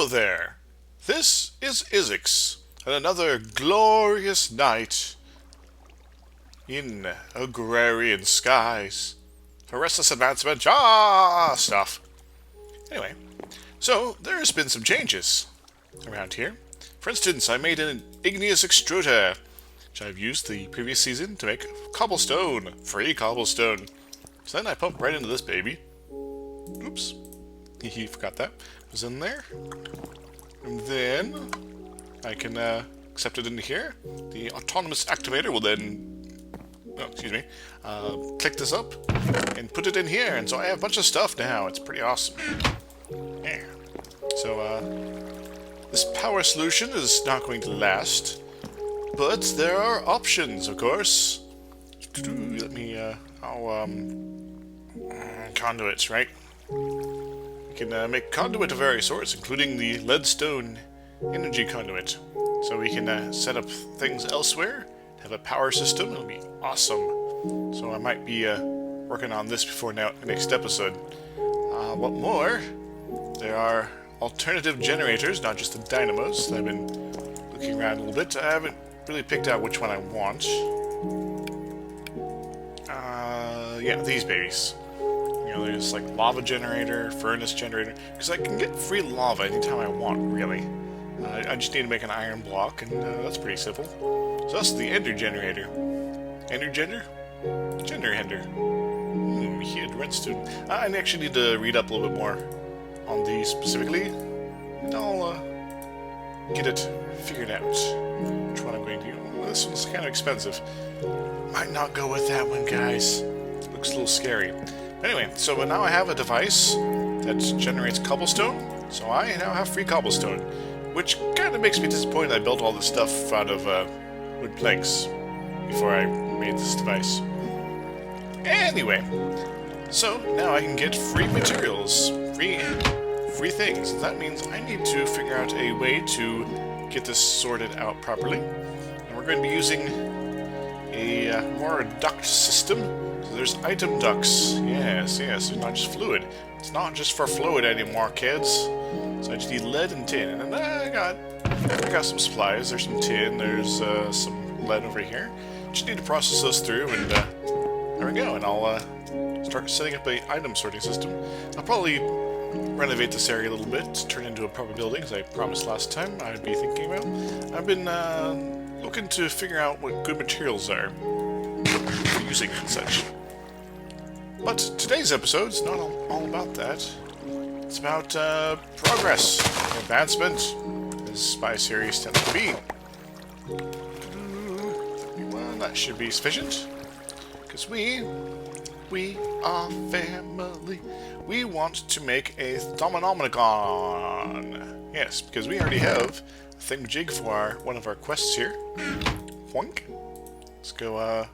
Hello there! This is Isix, and another glorious night in Agrarian Skies. For Restless Advancement, stuff. Anyway, so there's been some changes around here. For instance, I made an igneous extruder, which I've used the previous season to make cobblestone, free cobblestone. So then I pump right into this baby. Oops. He forgot that. It was in there. And then I can accept it into here. The autonomous activator will then, click this up and put it in here. And so I have a bunch of stuff now. It's pretty awesome. Yeah. So this power solution is not going to last, but there are options, of course. Let me, conduits, right? We can make conduit of various sorts, including the leadstone energy conduit. So we can set up things elsewhere, have a power system. It'll be awesome. So I might be working on this before next episode. What more? There are alternative generators, not just the dynamos. I've been looking around a little bit. I haven't really picked out which one I want. Yeah, these babies. There's like lava generator, furnace generator, because I can get free lava anytime I want, really. I just need to make an iron block, and that's pretty simple. So that's the ender generator. Ender gender? Gender ender. Hid redstone. I actually need to read up a little bit more on these specifically, and I'll get it figured out. Which one I'm going to do? Oh, this one's kind of expensive. Might not go with that one, guys. Looks a little scary. Anyway, so now I have a device that generates cobblestone, so I now have free cobblestone, which kind of makes me disappointed I built all this stuff out of wood planks before I made this device. Anyway, so now I can get free materials, free things. That means I need to figure out a way to get this sorted out properly, and we're going to be using a more duct system. So there's item ducts. Yes, it's not just fluid. It's not just for fluid anymore, kids. So I just need lead and tin. And then I got some supplies. There's some tin. There's some lead over here. Just need to process those through, and there we go. And I'll start setting up an item sorting system. I'll probably renovate this area a little bit, turn it into a proper building, as I promised last time I'd be thinking about. I've been looking to figure out what good materials are for using and such. But today's episode's not all about that. It's about progress, advancement, as my series tends to be. Well, that should be sufficient, because we are family. We want to make a Thominomenicon. Yes, because we already have a thingamajig for one of our quests here. Wonk. Let's go,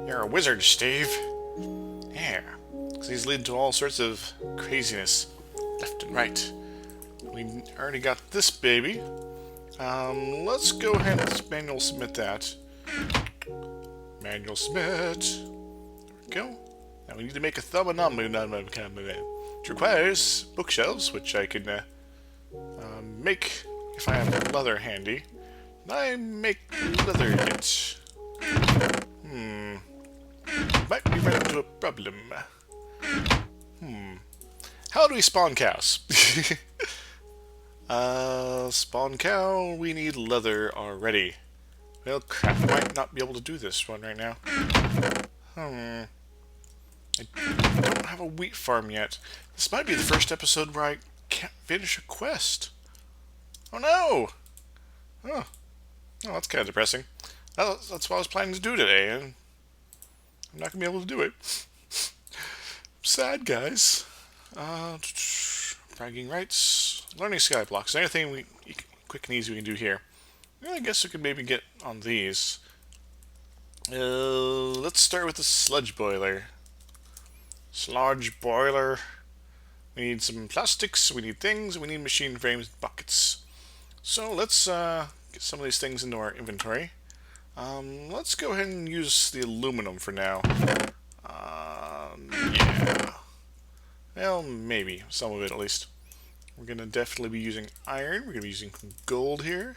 you're a wizard, Steve. Yeah. Because he's leading to all sorts of craziness, left and right. We already got this baby. Let's go ahead and manual submit that. Manual submit. There we go. Now we need to make a Thominomenicon, which requires bookshelves, which I can make if I have leather handy. And I make leather yet. Might be running into a problem. How do we spawn cows? Spawn cow, we need leather already. Well, crap, I might not be able to do this one right now. I don't have a wheat farm yet. This might be the first episode where I can't finish a quest. Oh no! Oh, that's kind of depressing. That's what I was planning to do today, and I'm not going to be able to do it. Sad, guys. Bragging rights. Learning sky blocks. Anything quick and easy we can do here. Well, I guess we could maybe get on these. Let's start with the sludge boiler. Sludge boiler. We need some plastics, we need things, we need machine frames, buckets. So let's get some of these things into our inventory. Let's go ahead and use the aluminum for now. Yeah. Well, maybe. Some of it, at least. We're going to definitely be using iron. We're going to be using gold here.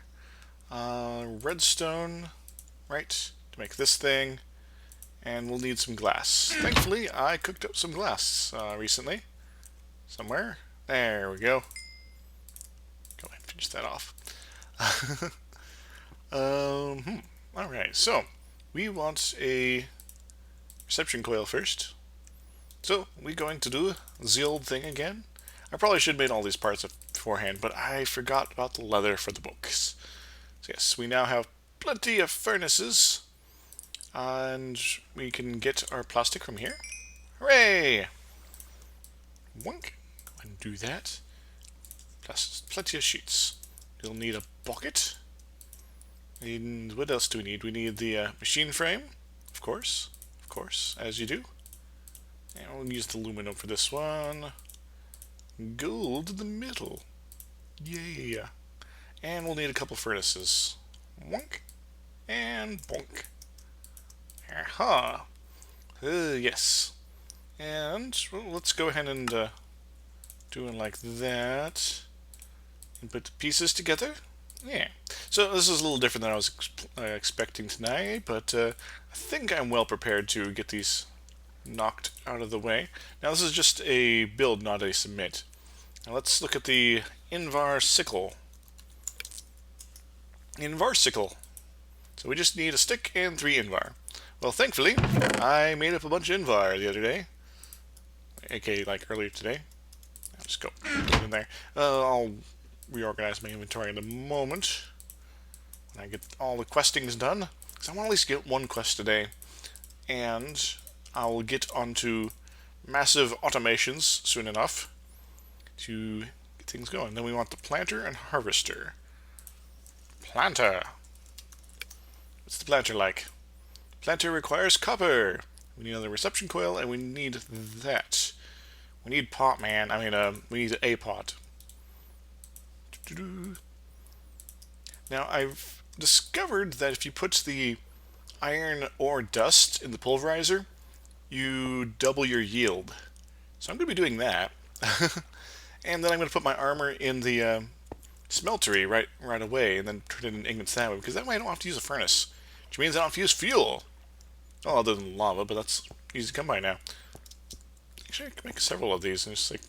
Redstone, right, to make this thing. And we'll need some glass. Thankfully, I cooked up some glass recently. Somewhere. There we go. Go ahead and finish that off. Alright, so we want a reception coil first. So we're going to do the old thing again. I probably should have made all these parts beforehand, but I forgot about the leather for the books. So yes, we now have plenty of furnaces. And we can get our plastic from here. Hooray! Wonk. Go ahead and do that. Plus plenty of sheets. We'll need a bucket. And what else do we need? We need the machine frame, of course, as you do. And we'll use the aluminum for this one. Gold in the middle. Yeah. And we'll need a couple furnaces. Wonk. And bonk. Aha. Yes. And well, let's go ahead and do it like that. And put the pieces together. Yeah. So this is a little different than I was expecting tonight, but I think I'm well prepared to get these knocked out of the way. Now this is just a build, not a submit. Now let's look at the Invar sickle. Invar sickle. So we just need a stick and 3 Invar. Well, thankfully, I made up a bunch of Invar the other day. aka like earlier today. I'll just go put it in there. I'll reorganize my inventory in a moment when I get all the questings done, because I want to at least get one quest a day, and I'll get onto massive automations soon enough to get things going. Then we want the planter and harvester. Planter. What's the planter like? Planter requires copper. We need another reception coil, and we need that. We need pot, man. I mean, we need a pot. Now, I've discovered that if you put the iron ore dust in the pulverizer, you double your yield. So I'm going to be doing that. And then I'm going to put my armor in the smeltery right away, and then turn it into ingots that way, because that way I don't have to use a furnace. Which means I don't have to use fuel. Well, other than lava, but that's easy to come by now. Actually, I can make several of these, and just like,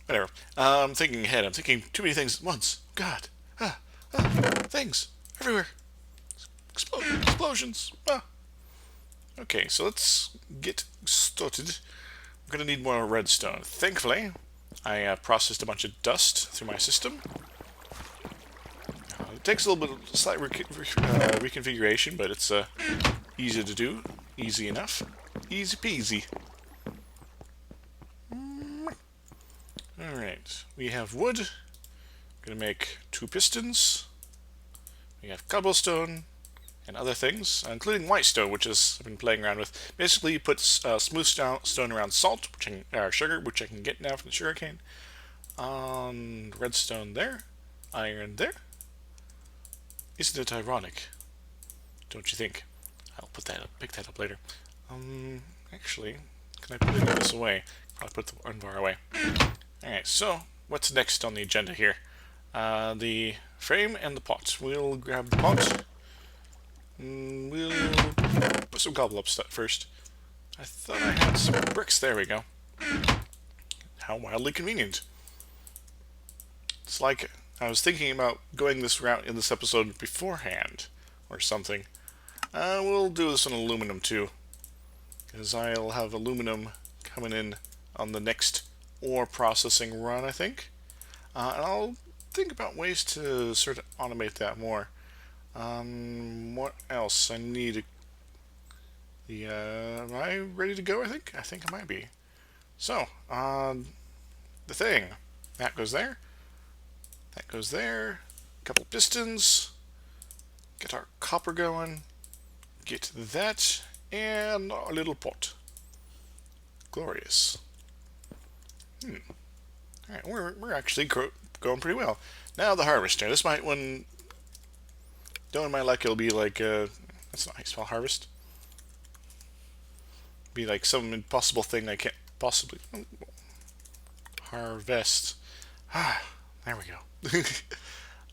whatever. I'm thinking ahead. I'm thinking too many things at once. God. Things. Everywhere. Explosions. Okay, so let's get started. We're going to need more redstone. Thankfully, I processed a bunch of dust through my system. It takes a little bit of slight reconfiguration, but it's easy to do. Easy enough. Easy peasy. Alright, we have wood. I'm going to make 2 pistons. We have cobblestone and other things, including white stone, which I've been playing around with. Basically, you put smooth stone around salt, sugar, which I can get now from the sugarcane. Redstone there. Iron there. Isn't it ironic? Don't you think? I'll pick that up later. Actually, can I put any of this away? Probably put the unbar away. Alright, so what's next on the agenda here? The frame and the pot. We'll grab the pot. We'll put some cobble up first. I thought I had some bricks. There we go. How wildly convenient. It's like I was thinking about going this route in this episode beforehand, or something. We'll do this on aluminum too, because I'll have aluminum coming in on the next ore processing run, I think. And I'll think about ways to sort of automate that more. What else? I need am I ready to go, I think? I think I might be. So, the thing. That goes there. That goes there. A couple pistons. Get our copper going. Get that. And our little pot. Glorious. Alright, we're actually going pretty well. Now the harvester. This might one... Don't mind like it'll be like, that's not how you spell harvest. Be like some impossible thing I can't possibly... Harvest. Ah, there we go.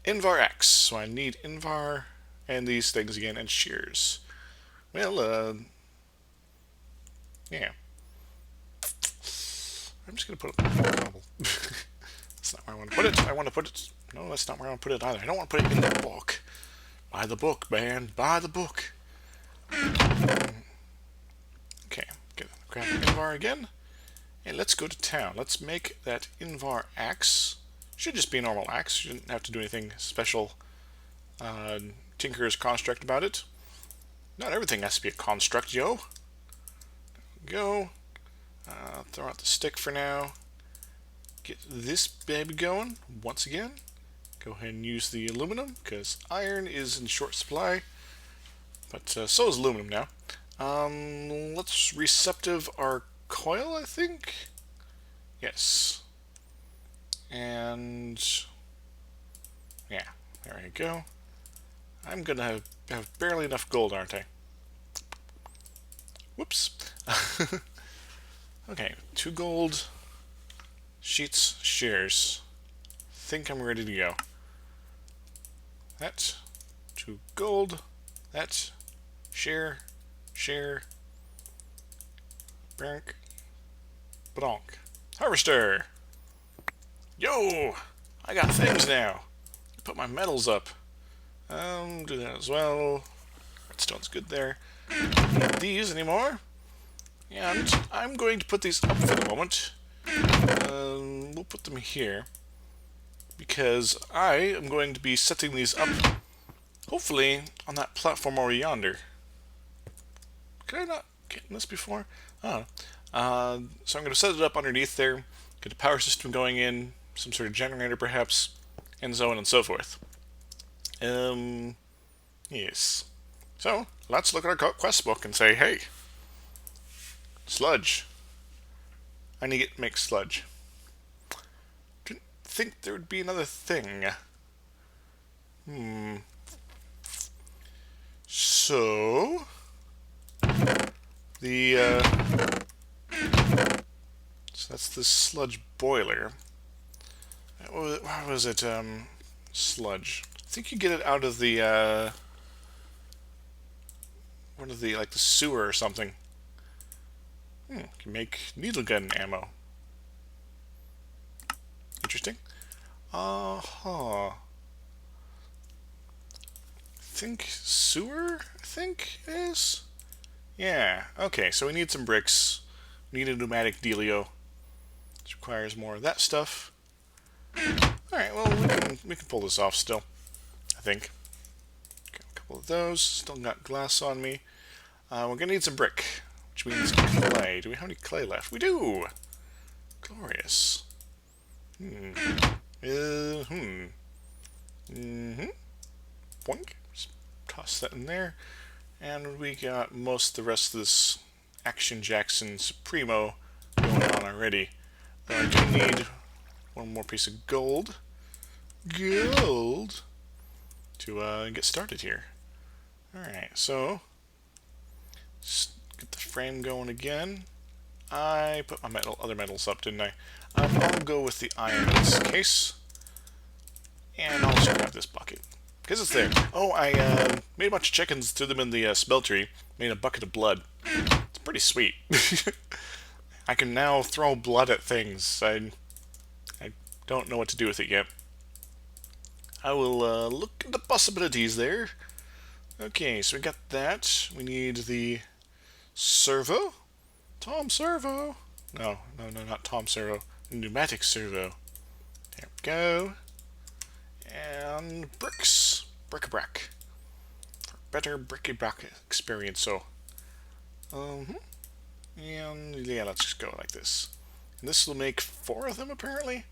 Invar X. So I need Invar and these things again, and shears. Well, yeah. I'm just gonna put it in the bubble. That's not where I want to put it. I want to put it... No, that's not where I want to put it either. I don't want to put it in the book. Buy the book, man. Buy the book. Okay, grab Invar again. And let's go to town. Let's make that Invar axe. Should just be a normal axe. You didn't have to do anything special. Tinker's construct about it. Not everything has to be a construct, yo. Go. Throw out the stick for now. Get this baby going once again. Go ahead and use the aluminum, because iron is in short supply. But so is aluminum now. Let's receptive our coil, I think. Yes. And yeah, there we go. I'm gonna have barely enough gold, aren't I? Whoops. Okay, 2 gold sheets, shears. Think I'm ready to go. That 2 gold. That shear, brink, badonk. Harvester! Yo! I got things now! Put my metals up. Do that as well. Redstone's good there. Don't need these anymore. And I'm going to put these up for the moment. We'll put them here. Because I am going to be setting these up, hopefully, on that platform over yonder. Could I not get in this before? Oh. So I'm going to set it up underneath there, get a power system going in, some sort of generator perhaps, and so on and so forth. Yes. So, let's look at our quest book and say, hey, sludge. I need to make sludge. Didn't think there would be another thing. So, so that's the sludge boiler. What was it? Sludge. I think you get it out of the, one of the, like the sewer or something. Can make needle gun ammo. Interesting. I think sewer, I think it is? Yeah, okay, so we need some bricks. We need a pneumatic dealio. Which requires more of that stuff. Alright, well, we can pull this off still, I think. Got a couple of those. Still got glass on me. We're gonna need some brick, which means clay. Do we have any clay left? We do! Glorious. Boink. Just toss that in there. And we got most of the rest of this Action Jackson Supremo going on already. I do need one more piece of gold. Gold! To get started here. Alright, so just get the frame going again. I put my other metals up, didn't I? I'll go with the iron in this case. And I'll just grab this bucket. Because it's there. Oh, I made a bunch of chickens, threw them in the smeltery, made a bucket of blood. It's pretty sweet. I can now throw blood at things. I don't know what to do with it yet. I will look at the possibilities there. Okay, so we got that. We need the servo. Tom Servo. No, not Tom Servo. Pneumatic servo. There we go. And bricks. Bric-a-brac. For better bric-a-brac experience, so. And yeah, let's just go like this. And this will make 4 of them, apparently?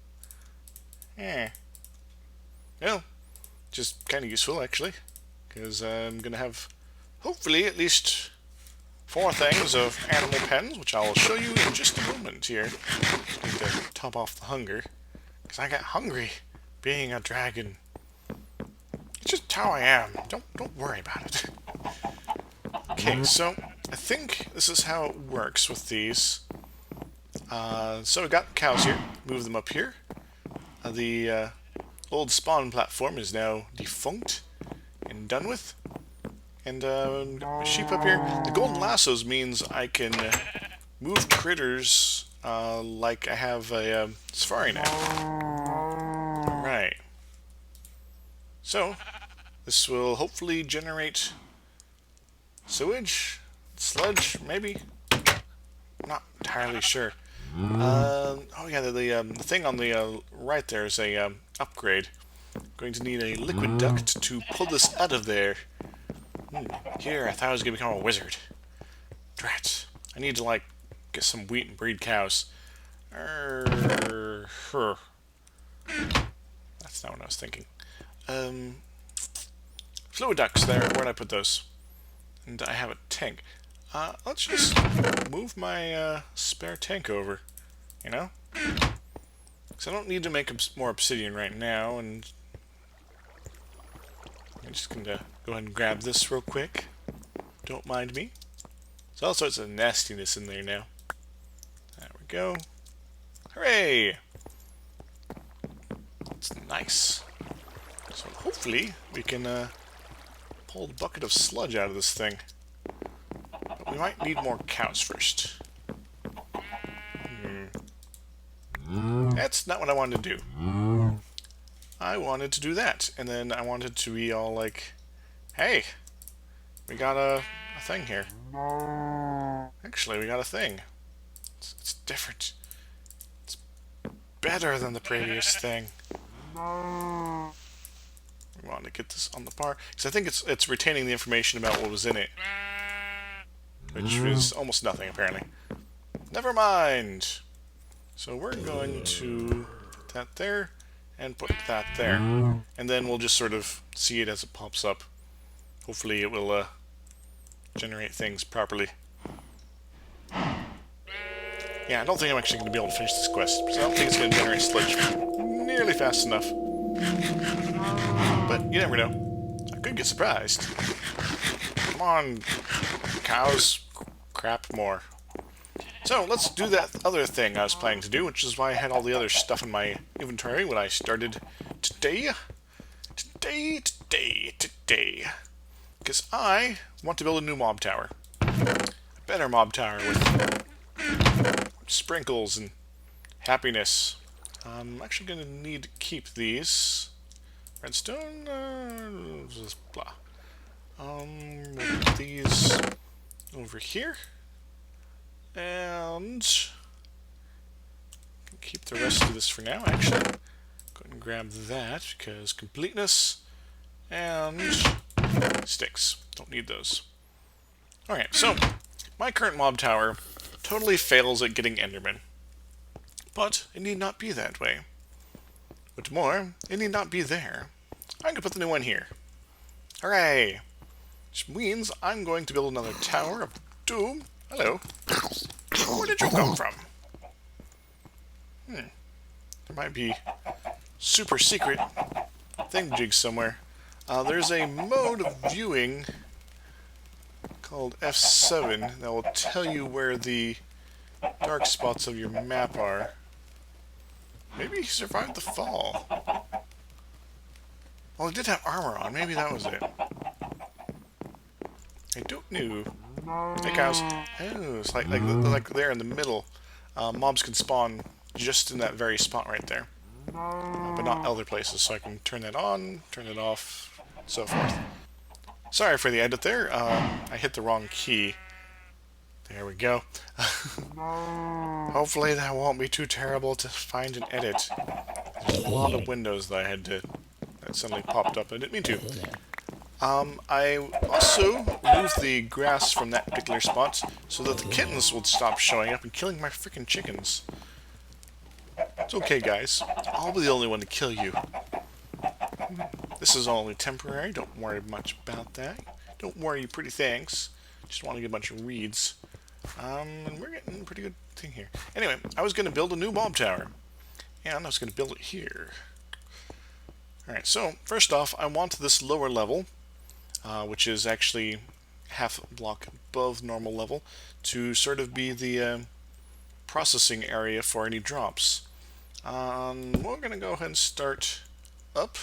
Well, just kind of useful, actually. Because I'm going to have, hopefully, at least 4 things of animal pens, which I'll show you in just a moment here. Need to top off the hunger. Because I got hungry, being a dragon. It's just how I am. Don't worry about it. Okay, so I think this is how it works with these. So we got cows here. Move them up here. The old spawn platform is now defunct and done with. And sheep up here. The golden lassos means I can move critters like I have a safari now. Right. So, this will hopefully generate sewage, sludge, maybe. Not entirely sure. Oh yeah, the thing on the right there is a upgrade. Going to need a liquid duct to pull this out of there. Here, I thought I was gonna become a wizard. Drat. I need to like get some wheat and breed cows. That's not what I was thinking. Fluid ducts there. Where'd I put those? And I have a tank. Let's just move my spare tank over. You know? Because I don't need to make more obsidian right now, and I'm just gonna go ahead and grab this real quick. Don't mind me. There's all sorts of nastiness in there now. There we go. Hooray! That's nice. So hopefully we can pull a bucket of sludge out of this thing. But we might need more cows first. That's not what I wanted to do. I wanted to do that, and then I wanted to be all like, hey, we got a thing here. Actually, we got a thing. It's different. It's better than the previous thing. We want to get this on the bar, because I think it's retaining the information about what was in it. Which was almost nothing, apparently. Never mind! So we're going to put that there, and put that there. And then we'll just sort of see it as it pops up. Hopefully it will generate things properly. Yeah, I don't think I'm actually going to be able to finish this quest, because I don't think it's going to generate sludge nearly fast enough. But you never know. I could get surprised. Come on, cows. Crap more. So, let's do that other thing I was planning to do, which is why I had all the other stuff in my inventory when I started today. Today. Because I want to build a new mob tower. A better mob tower with sprinkles and happiness. I'm actually going to need to keep these. Redstone, blah. We'll put these over here. And keep the rest of this for now, actually. Go ahead and grab that, because completeness and sticks. Don't need those. Alright, so my current mob tower totally fails at getting Endermen. But it need not be that way. What's more, it need not be there. I'm going to put the new one here. Hooray! Which means I'm going to build another Tower of Doom. Hello. Where did you come from? There might be super secret thingamajig somewhere. There's a mode of viewing called F7 that will tell you where the dark spots of your map are. Maybe he survived the fall. Well, he did have armor on. Maybe that was it. I don't know. Hey, cows. Oh, it's like there in the middle. Mobs can spawn just in that very spot right there. But not other places, so I can turn that on, turn it off, so forth. Sorry for the edit there. I hit the wrong key. There we go. Hopefully that won't be too terrible to find and edit. There's a lot of windows that I had to... that suddenly popped up. I didn't mean to. I also removed the grass from that particular spot so that the kittens would stop showing up and killing my freaking chickens. It's okay, guys. I'll be the only one to kill you. This is only temporary. Don't worry much about that. Don't worry, you pretty things. Just want to get a bunch of reeds. And we're getting a pretty good thing here. Anyway, I was going to build a new mob tower. And I was going to build it here. Alright, so first off, I want this lower level, which is actually half a block above normal level, to sort of be the processing area for any drops. We're going to go ahead and start up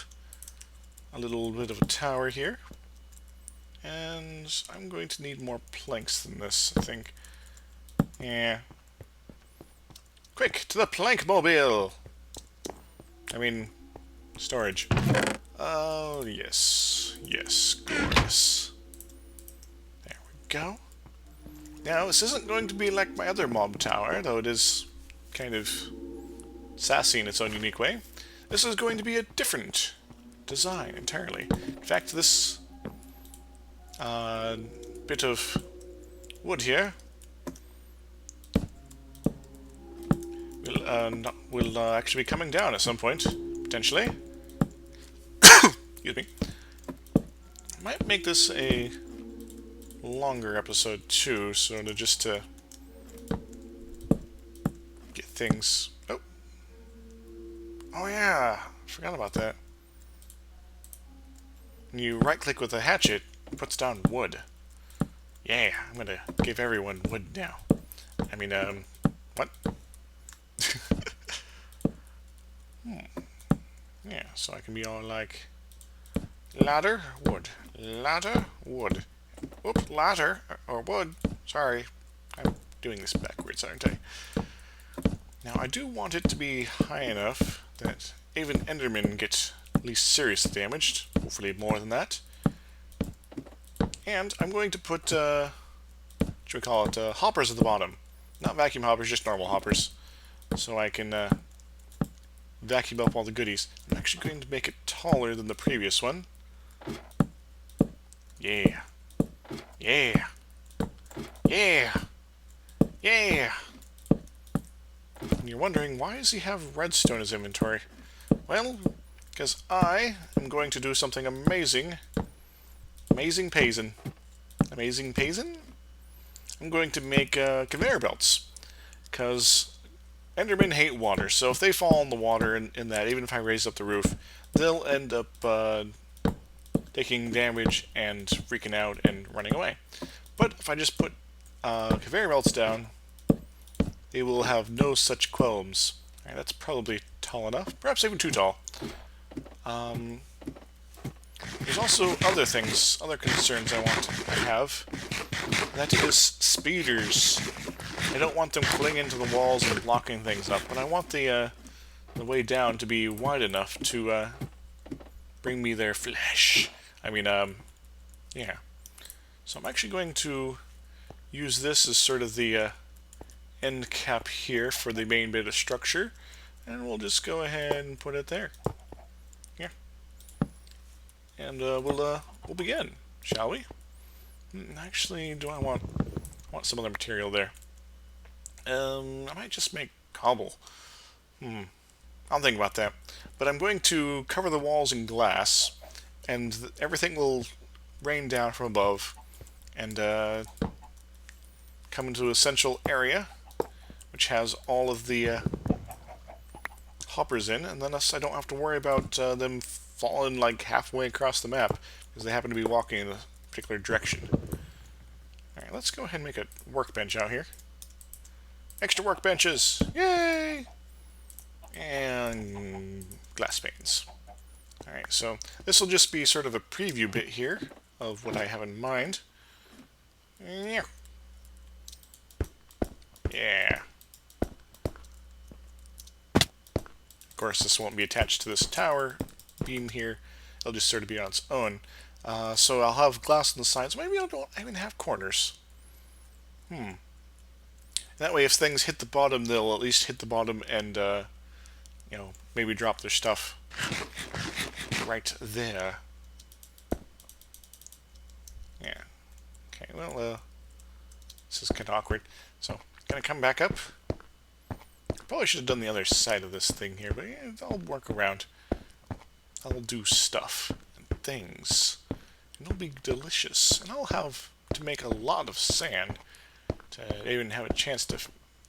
a little bit of a tower here. And I'm going to need more planks than this, I think. Yeah. Quick, to the plank mobile! I mean, storage. Oh, yes. Yes, gorgeous. There we go. Now, this isn't going to be like my other mob tower, though it is kind of sassy in its own unique way. This is going to be a different design entirely. In fact, this bit of wood here will actually be coming down at some point, potentially. Excuse me. Might make this a longer episode too, so to get things. Oh yeah, forgot about that. When you right-click with a hatchet, it puts down wood. Yeah, I'm gonna give everyone wood now. I mean, what? Yeah, so I can be all like, ladder, wood, ladder, wood. Oops, ladder, or wood. Sorry, I'm doing this backwards, aren't I? Now, I do want it to be high enough that even Endermen get at least seriously damaged. Hopefully more than that. And I'm going to put, should we call it, hoppers at the bottom. Not vacuum hoppers, just normal hoppers. So I can vacuum up all the goodies. I'm actually going to make it taller than the previous one. Yeah. Yeah. Yeah. Yeah. And you're wondering, why does he have redstone in his inventory? Well, because I am going to do something amazing. Amazing Payson. Amazing Payson? I'm going to make conveyor belts. Because Endermen hate water, so if they fall in the water in that, even if I raise up the roof, they'll end up taking damage and freaking out and running away. But if I just put conveyor belts down, they will have no such qualms. Alright, that's probably tall enough. Perhaps even too tall. There's also other things, other concerns I have. That is speeders. I don't want them clinging to the walls and blocking things up, but I want the way down to be wide enough to bring me their flesh. I mean, yeah. So I'm actually going to use this as sort of the end cap here for the main bit of structure, and we'll just go ahead and put it there. Yeah. And we'll begin, shall we? Actually, do I want some other material there? I might just make cobble. I'll think about that. But I'm going to cover the walls in glass, and everything will rain down from above and come into a central area, which has all of the hoppers in, and then I don't have to worry about them falling like halfway across the map, because they happen to be walking in a particular direction. Alright, let's go ahead and make a workbench out here. Extra workbenches! Yay! And glass panes. Alright, so this will just be sort of a preview bit here of what I have in mind. Yeah. Yeah. Of course, this won't be attached to this tower beam here. It'll just sort of be on its own. So I'll have glass on the sides. Maybe I don't even have corners. That way, if things hit the bottom, they'll at least hit the bottom and, you know, maybe drop their stuff right there. Yeah. Okay, well, this is kind of awkward. So, gonna come back up. Probably should have done the other side of this thing here, but yeah, I'll work around. I'll do stuff and things. And it'll be delicious. And I'll have to make a lot of sand to even have a chance to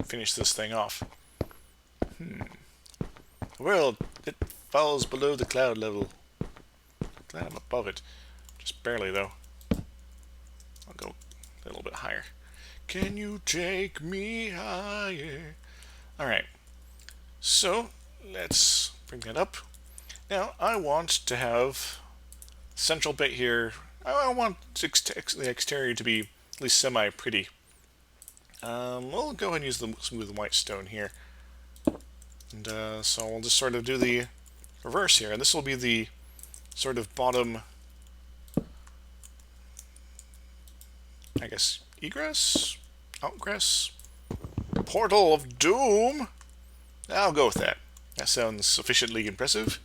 finish this thing off. The world, it falls below the cloud level. Glad I'm above it. Just barely, though. I'll go a little bit higher. Can you take me higher? Alright. So, let's bring that up. Now, I want to have central bit here. I want the exterior to be at least semi-pretty. We'll go ahead and use the smooth white stone here. And so we'll just sort of do the reverse here. And this will be the sort of bottom, I guess, egress? Outgress? Portal of Doom? I'll go with that. That sounds sufficiently impressive.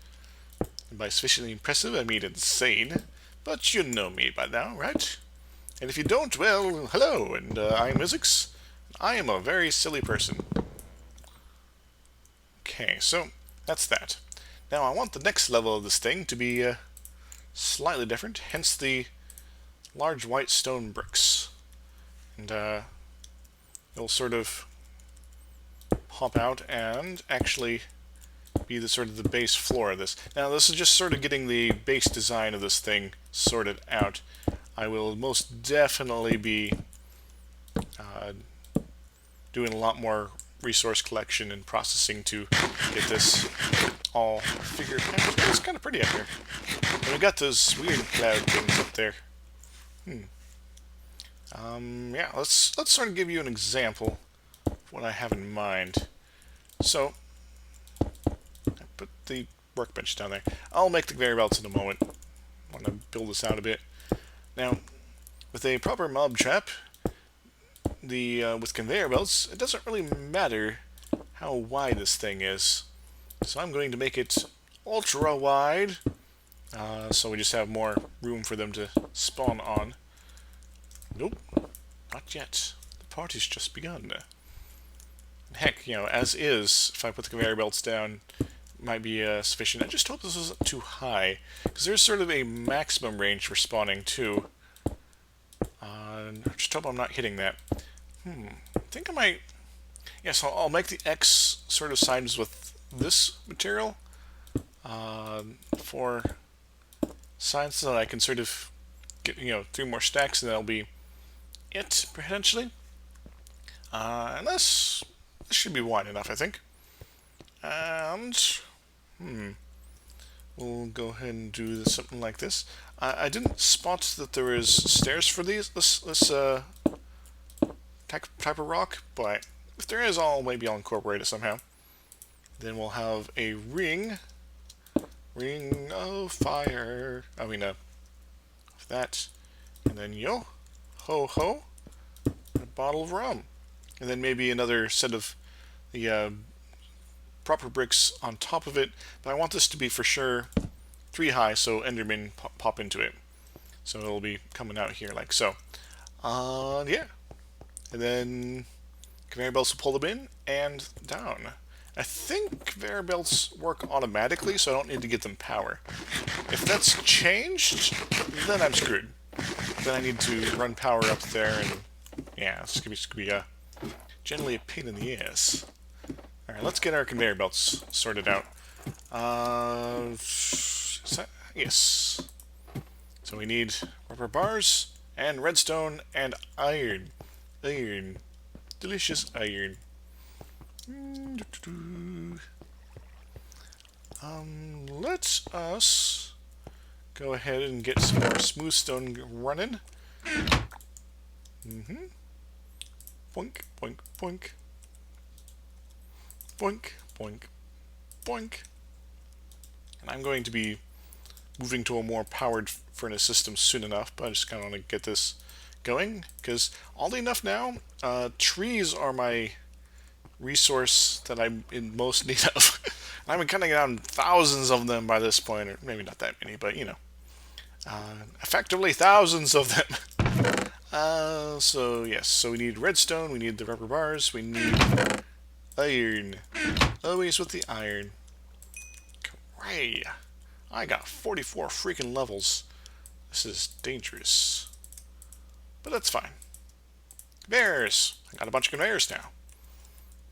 And by sufficiently impressive, I mean insane. But you know me by now, right? And if you don't, well, hello, and I'm Mizzix. I am a very silly person. Okay, so that's that. Now I want the next level of this thing to be slightly different, hence the large white stone bricks. And it'll sort of pop out and actually be the sort of the base floor of this. Now this is just sort of getting the base design of this thing sorted out. I will most definitely be doing a lot more resource collection and processing to get this all figured out. It's kind of pretty up here. And we got those weird cloud things up there. Yeah, let's sort of give you an example of what I have in mind. So, I put the workbench down there. I'll make the conveyor belts in a moment. I want to build this out a bit. Now, with a proper mob trap, with conveyor belts, it doesn't really matter how wide this thing is. So I'm going to make it ultra wide, so we just have more room for them to spawn on. Nope, not yet. The party's just begun. Heck, you know, as is, if I put the conveyor belts down, it might be sufficient. I just hope this isn't too high, because there's sort of a maximum range for spawning too. I just hope I'm not hitting that. I think I might... Yes, I'll make the X sort of sides with this material for sides so that I can sort of get, you know, 3 more stacks, and that'll be it, potentially. And this should be wide enough, I think. And... we'll go ahead and do something like this. I didn't spot that there is stairs for this type of rock, but if there is, maybe I'll incorporate it somehow. Then we'll have a ring of fire. I mean, that, and then yo ho, a bottle of rum, and then maybe another set of the proper bricks on top of it. But I want this to be for sure 3 high, so Endermen pop into it. So it'll be coming out here like so. Yeah. And then conveyor belts will pull them in and down. I think conveyor belts work automatically, so I don't need to get them power. If that's changed, then I'm screwed. Then I need to run power up there, and yeah, it's gonna be generally a pain in the ass. Alright, let's get our conveyor belts sorted out. Yes. So we need rubber bars, and redstone, and iron. Iron. Delicious iron. Let us go ahead and get some more smooth stone running. Boink, boink, boink. Boink, boink, boink. And I'm going to be moving to a more powered furnace system soon enough, but I just kind of want to get this going, because oddly enough now, trees are my resource that I'm in most need of. I've been cutting down thousands of them by this point, or maybe not that many, but you know, effectively thousands of them. So yes, so we need redstone, we need the rubber bars, we need iron. Always with the iron. Great. I got 44 freaking levels. This is dangerous. But that's fine. Conveyors! I got a bunch of conveyors now.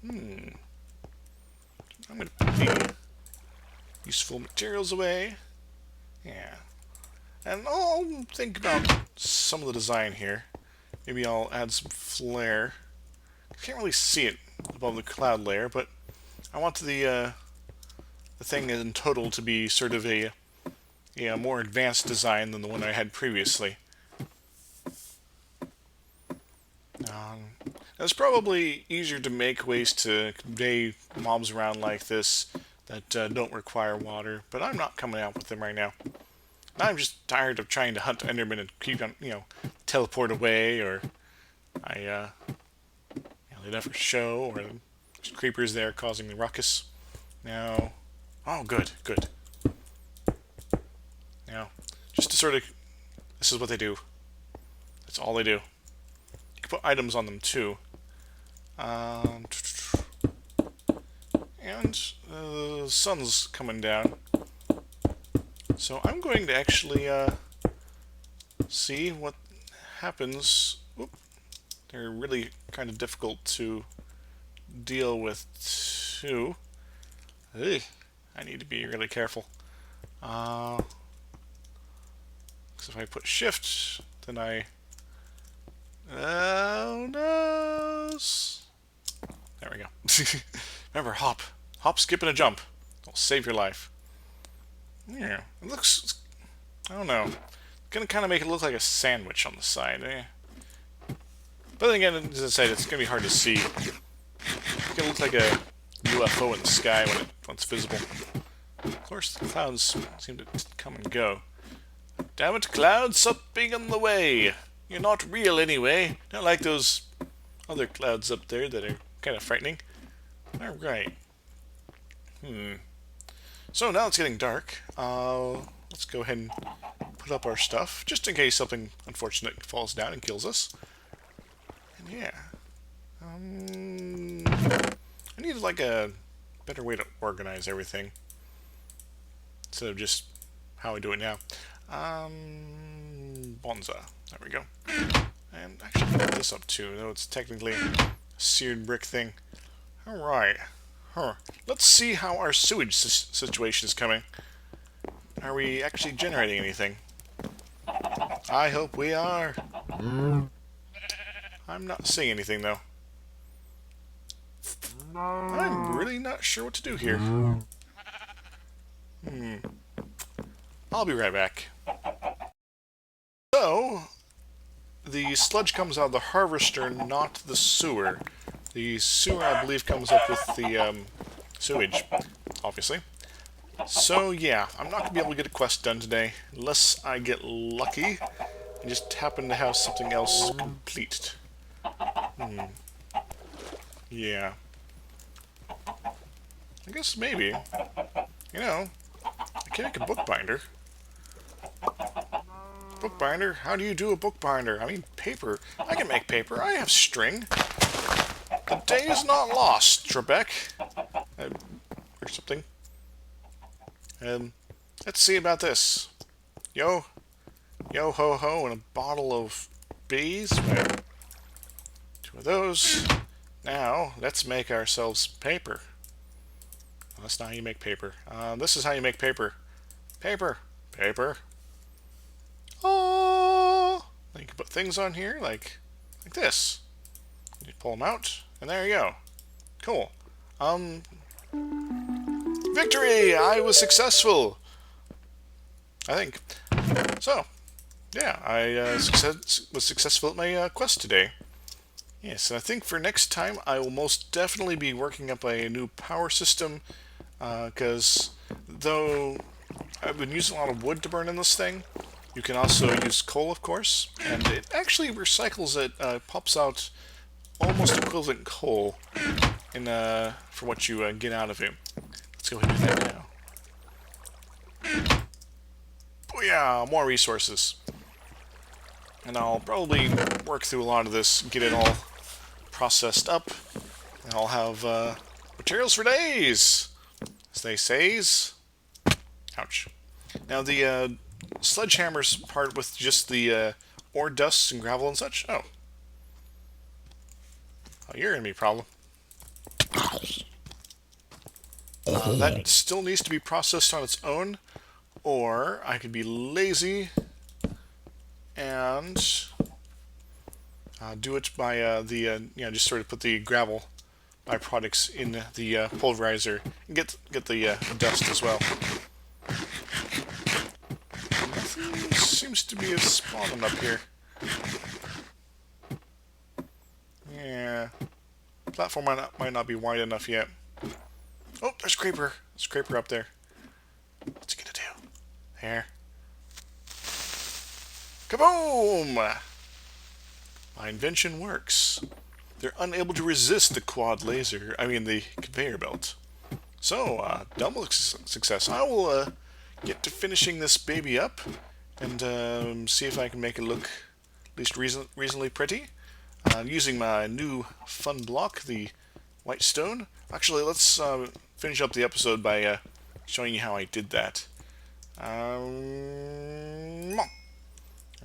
I'm going to put the useful materials away. Yeah. And I'll think about some of the design here. Maybe I'll add some flare. I can't really see it above the cloud layer, but I want the the thing in total to be sort of a more advanced design than the one I had previously. It's probably easier to make ways to convey mobs around like this that don't require water, but I'm not coming out with them right now. I'm just tired of trying to hunt Endermen and keep on, teleport away, or they never show, or there's creepers there causing the ruckus. Now, oh, good. Now, just to sort of, this is what they do. That's all they do. You can put items on them too. And the sun's coming down. So I'm going to actually see what happens. Oop. They're really kind of difficult to deal with too. Ugh. I need to be really careful. Because if I put shift, then I... Oh no! There we go. Remember, hop. Hop, skip, and a jump. It'll save your life. Yeah, it looks... I don't know. Gonna kind of make it look like a sandwich on the side, But then again, as I said, it's gonna be hard to see. It's gonna look like a UFO in the sky when it's visible. Of course, the clouds seem to come and go. Damn it, clouds, stop being in the way! You're not real anyway. Not like those other clouds up there that are kind of frightening. Alright. So now it's getting dark. Let's go ahead and put up our stuff, just in case something unfortunate falls down and kills us. And yeah. I need like a better way to organize everything, instead of just how I do it now. Bonza. There we go. And actually put this up too, though it's technically a seared brick thing. Alright. Let's see how our sewage situation is coming. Are we actually generating anything? I hope we are. I'm not seeing anything, though. I'm really not sure what to do here. I'll be right back. So, the sludge comes out of the harvester, not the sewer. The sewer, I believe, comes up with the sewage, obviously. So, yeah, I'm not going to be able to get a quest done today, unless I get lucky and just happen to have something else complete. Yeah. I guess maybe. You know, I can make a bookbinder. Bookbinder? How do you do a bookbinder? I mean, paper. I can make paper. I have string. The day is not lost, Trebek. Or something. Let's see about this. Yo ho ho, and a bottle of bees. Well, 2 of those. Now, let's make ourselves paper. Well, that's not how you make paper. This is how you make paper. Paper. Oh! You can put things on here like this. You pull them out, and there you go. Cool. Victory! I was successful! I think. So, yeah, I was successful at my quest today. Yes, and I think for next time I will most definitely be working up a new power system, because though I've been using a lot of wood to burn in this thing, you can also use coal, of course, and it actually recycles it, pops out almost equivalent coal in, for what you get out of it. Let's go ahead and do that now. Oh yeah, more resources. And I'll probably work through a lot of this, get it all processed up, and I'll have materials for days, as they says. Ouch. Now the sledgehammer's part with just the ore dust and gravel and such. Oh, you're gonna be a problem. That still needs to be processed on its own, or I could be lazy and do it by just sort of put the gravel byproducts in the pulverizer and get the dust as well. Nothing seems to be spawning up here. Yeah, platform might not be wide enough yet. Oh, there's a creeper. There's a creeper up there. What's he gonna do? There. Kaboom! My invention works. They're unable to resist the quad laser. I mean, the conveyor belt. So, double success. I will get to finishing this baby up and see if I can make it look at least reasonably pretty. Using my new fun block, the white stone. Actually, let's finish up the episode by showing you how I did that. Alright,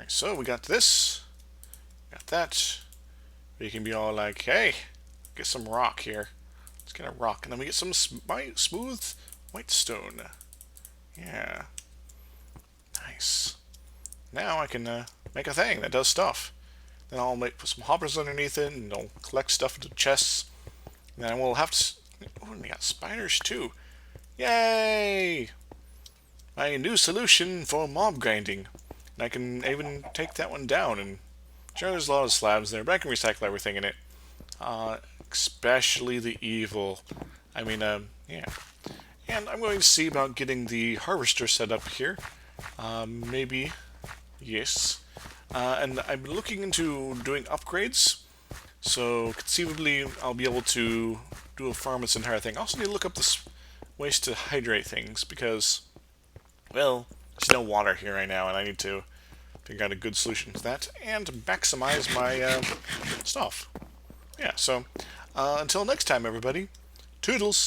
so we got this. Got that. You can be all like, hey, get some rock here. Let's get a rock. And then we get some smooth white stone. Yeah. Nice. Now I can make a thing that does stuff. Then I'll put some hoppers underneath it, and I'll collect stuff into chests. And then we'll have to... Oh, and we got spiders too. Yay! My new solution for mob grinding. And I can even take that one down. And sure, there's a lot of slabs there, but I can recycle everything in it. Especially the evil. I mean, yeah. And I'm going to see about getting the harvester set up here. Maybe. Yes. And I'm looking into doing upgrades. So, conceivably, I'll be able to do a farm this entire thing. I also need to look up this ways to hydrate things, because, well, there's no water here right now, and I need to figure out a good solution to that, and maximize my stuff. Yeah, so, until next time, everybody, toodles!